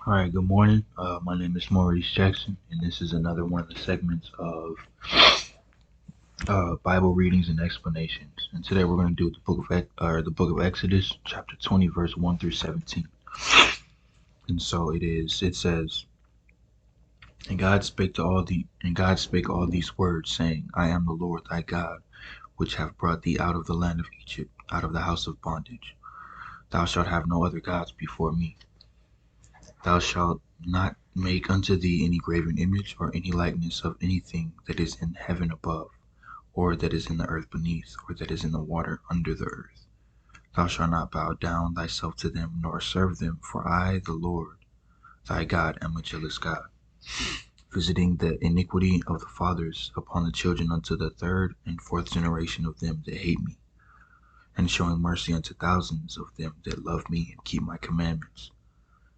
All right, good morning. My name is Maurice Jackson, and this is another one of the segments of Bible readings and explanations. And today we're going to do the book of Exodus, chapter 20, verse 1 through 17. And so it is. It says, And God spake all these words, saying, I am the Lord thy God, which have brought thee out of the land of Egypt, out of the house of bondage. Thou shalt have no other gods before me. Thou shalt not make unto thee any graven image, or any likeness of anything that is in heaven above, or that is in the earth beneath, or that is in the water under the earth. Thou shalt not bow down thyself to them, nor serve them, for I, the Lord thy God, am a jealous God, visiting the iniquity of the fathers upon the children unto the third and fourth generation of them that hate me, and showing mercy unto thousands of them that love me and keep my commandments.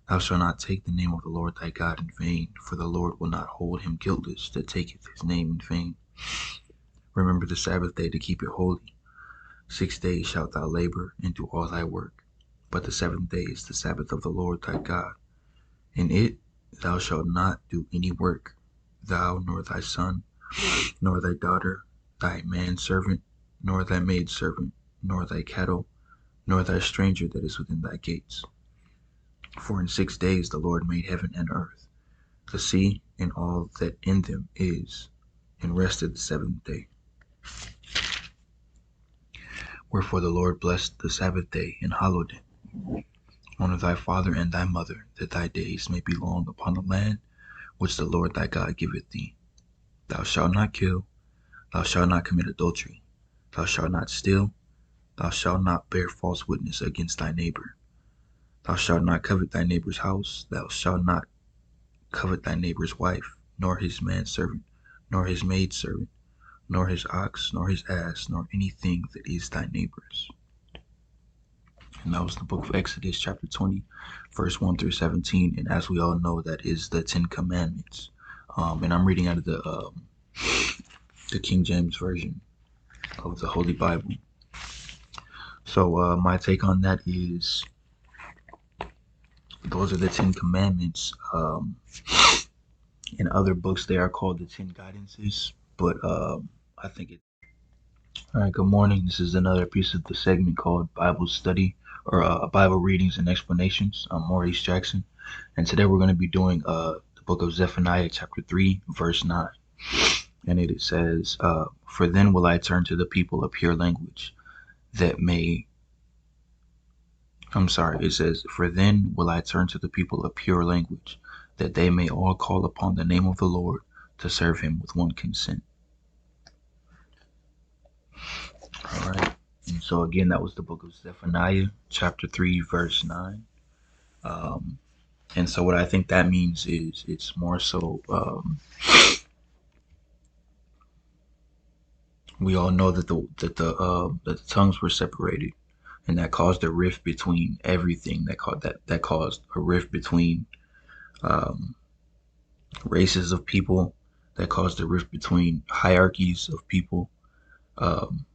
Thou shalt not take the name of the Lord thy God in vain, for the Lord will not hold him guiltless that taketh his name in vain. Remember the Sabbath day to keep it holy. 6 days shalt thou labor and do all thy work, but the seventh day is the Sabbath of the Lord thy God. In it thou shalt not do any work, thou, nor thy son, nor thy daughter, thy manservant, nor thy maidservant, nor thy cattle, nor thy stranger that is within thy gates. For in 6 days the Lord made heaven and earth, the sea, and all that in them is, and rested the seventh day. Wherefore the Lord blessed the Sabbath day and hallowed it. Honor thy father and thy mother, that thy days may be long upon the land which the Lord thy God giveth thee. Thou shalt not kill, thou shalt not commit adultery, thou shalt not steal, thou shalt not bear false witness against thy neighbor. Thou shalt not covet thy neighbor's house, thou shalt not covet thy neighbor's wife, nor his manservant, nor his maidservant, nor his ox, nor his ass, nor anything that is thy neighbor's. And that was the book of Exodus, chapter 20, verse 1 through 17. And as we all know, that is the Ten Commandments. And I'm reading out of the King James Version of the Holy Bible. So my take on that is those are the Ten Commandments. In other books, they are called the Ten Guidances. But I think it. All right, good morning. This is another piece of the segment called Bible Study or Bible Readings and Explanations. I'm Maurice Jackson, and today we're going to be doing the book of Zephaniah, chapter 3, verse 9. And it says, For then will I turn to the people a pure language that may. I'm sorry, it says, For then will I turn to the people a pure language that they may all call upon the name of the Lord to serve him with one consent. All right. And so again, that was the book of Zephaniah, chapter 3, verse 9. Um, and so what I think that means is it's more so we all know that the tongues were separated, and that caused a rift between everything. That caused a rift between um, races of people. That caused a rift between hierarchies of people. Um,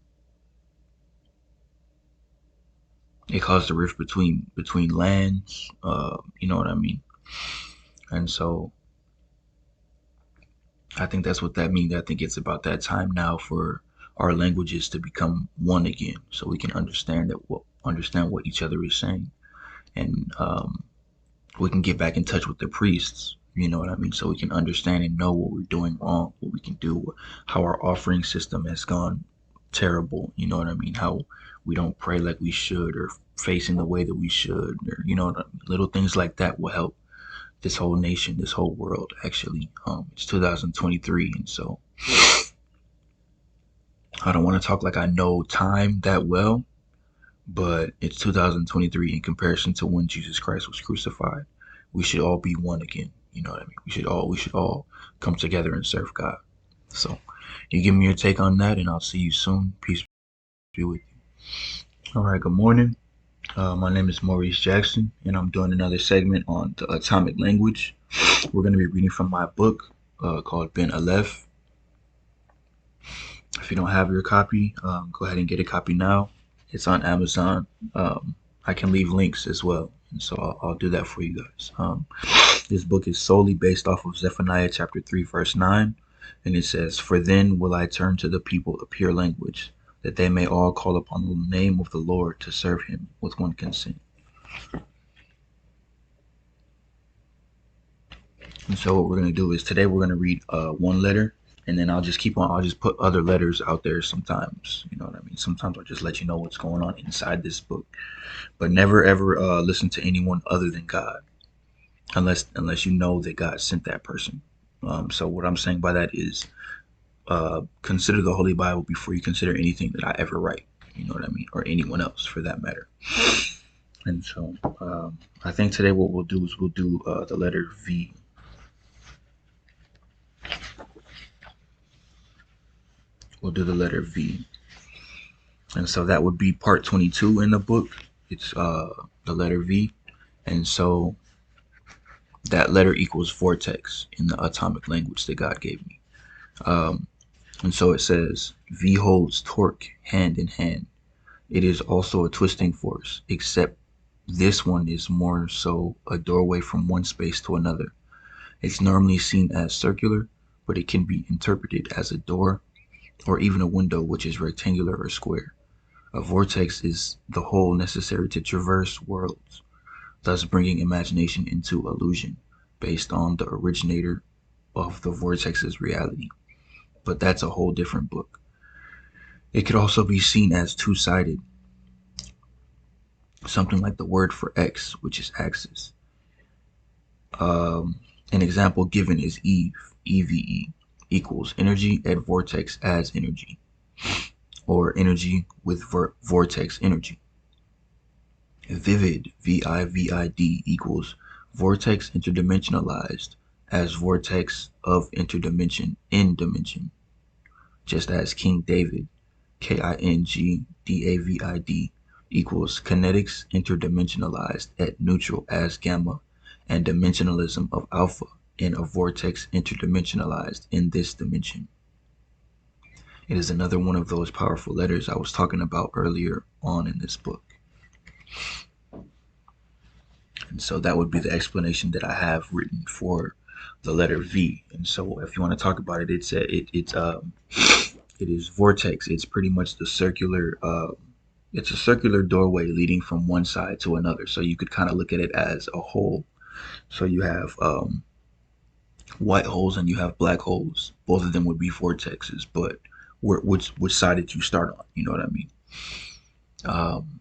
it caused a rift between lands. You know what I mean? And so I think that's what that means. I think it's about that time now for our languages to become one again, so we can understand what each other is saying, and we can get back in touch with the priests. You know what I mean? So we can understand and know what we're doing wrong, what we can do, how our offering system has gone terrible. You know what I mean? How we don't pray like we should, or facing the way that we should, or little things like that will help this whole nation, this whole world. Actually, it's 2023, and so I don't want to talk like I know time that well, but it's 2023 in comparison to when Jesus Christ was crucified. We should all be one again. You know what I mean? We should all come together and serve God. So, you give me your take on that, and I'll see you soon. Peace be with you. All right. Good morning. My name is Maurice Jackson, and I'm doing another segment on the atomic language. We're going to be reading from my book called Ben Aleph. If you don't have your copy, go ahead and get a copy now. It's on Amazon. I can leave links as well And so I'll do that for you guys. This book is solely based off of Zephaniah chapter 3, verse 9. And it says, "For then will I turn to the people a pure language, that they may all call upon the name of the Lord to serve him with one consent." And so what we're going to do is today we're going to read one letter, and then I'll just put other letters out there sometimes. You know what I mean? Sometimes I'll just let you know what's going on inside this book. But never ever listen to anyone other than God, unless you know that God sent that person. So what I'm saying by that is consider the Holy Bible before you consider anything that I ever write. You know what I mean? Or anyone else for that matter. And so I think today what we'll do is we'll do the letter V. We'll do the letter V. And so that would be part 22 in the book. It's the letter V. And so that letter equals vortex in the atomic language that God gave me. Um, and so it says, V holds torque hand in hand. It is also a twisting force, except this one is more so a doorway from one space to another. It's normally seen as circular, but it can be interpreted as a door or even a window, which is rectangular or square. A vortex is the hole necessary to traverse worlds, thus bringing imagination into illusion based on the originator of the vortex's reality. But that's a whole different book. It could also be seen as two sided, something like the word for X, which is axis. Um, an example given is Eve, EVE, equals energy at vortex as energy, or energy with vortex energy. Vivid, VIVID, equals vortex interdimensionalized as vortex of interdimension in dimension, just as King David, KINGDAVID, equals kinetics interdimensionalized at neutral as gamma, and dimensionalism of alpha in a vortex interdimensionalized in this dimension. It is another one of those powerful letters I was talking about earlier on in this book. And so that would be the explanation that I have written for the letter V. And so if you want to talk about it, it is vortex. It's pretty much the circular. It's a circular doorway leading from one side to another. So you could kind of look at it as a hole. So you have white holes and you have black holes. Both of them would be vortexes, but which side did you start on? You know what I mean? Um,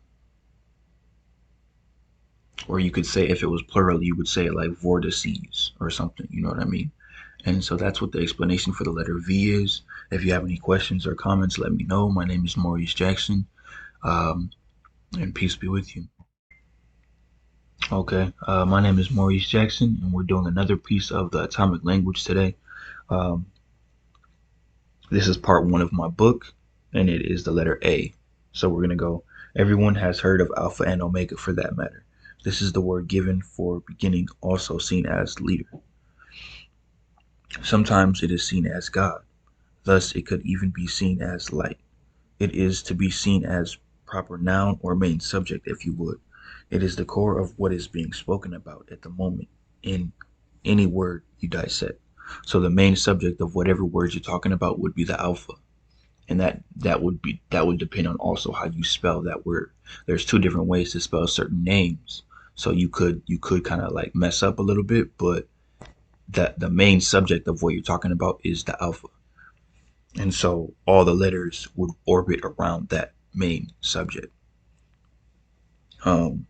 or you could say if it was plural, you would say like vortices or something. You know what I mean? And so that's what the explanation for the letter V is. If you have any questions or comments, let me know. My name is Maurice Jackson, um, and peace be with you. Okay, my name is Maurice Jackson, and we're doing another piece of the atomic language today. Um, this is part one of my book, and it is the letter A. So we're going to go. Everyone has heard of Alpha and Omega for that matter. This is the word given for beginning, also seen as leader. Sometimes it is seen as God. Thus, it could even be seen as light. It is to be seen as proper noun or main subject, if you would. It is the core of what is being spoken about at the moment in any word you dissect. So the main subject of whatever word you're talking about would be the alpha, and that would depend on also how you spell that word. There's two different ways to spell certain names, so you could kind of like mess up a little bit, but that the main subject of what you're talking about is the alpha. And so all the letters would orbit around that main subject. Um,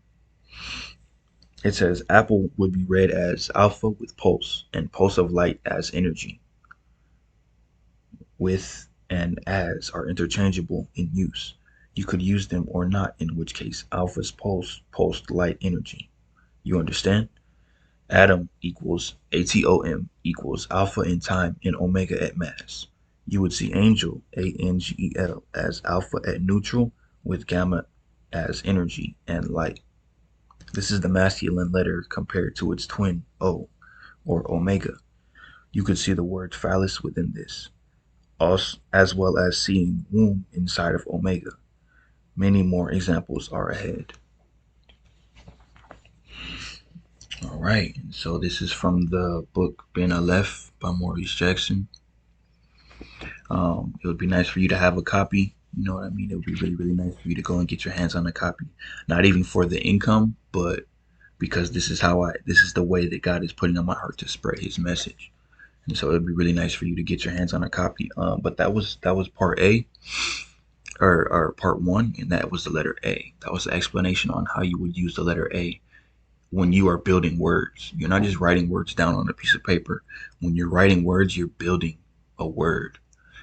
it says Apple would be read as alpha with pulse and pulse of light as energy. With and as are interchangeable in use. You could use them or not, in which case alpha's pulsed light energy. You understand? Atom equals ATOM equals alpha in time and omega at mass. You would see angel, ANGEL, as alpha at neutral with gamma as energy and light. This is the masculine letter compared to its twin O or omega. You could see the word phallus within this, as well as seeing womb inside of omega. Many more examples are ahead. All right. And so this is from the book Ben Aleph by Maurice Jackson. It would be nice for you to have a copy. You know what I mean? It would be really, really nice for you to go and get your hands on a copy. Not even for the income, but because this is the way that God is putting on my heart to spread His message. And so it'd be really nice for you to get your hands on a copy. But that was part A, or part one, and that was the letter A. That was the explanation on how you would use the letter A when you are building words. You're not just writing words down on a piece of paper. When you're writing words, you're building a word.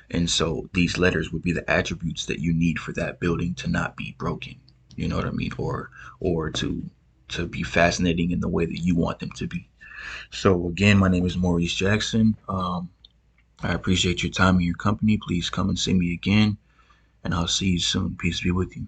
And so these letters would be the attributes that you need for that building to not be broken. You know what I mean? Or to be fascinating in the way that you want them to be. So again, my name is Maurice Jackson. I appreciate your time and your company. Please come and see me again, and I'll see you soon. Peace be with you.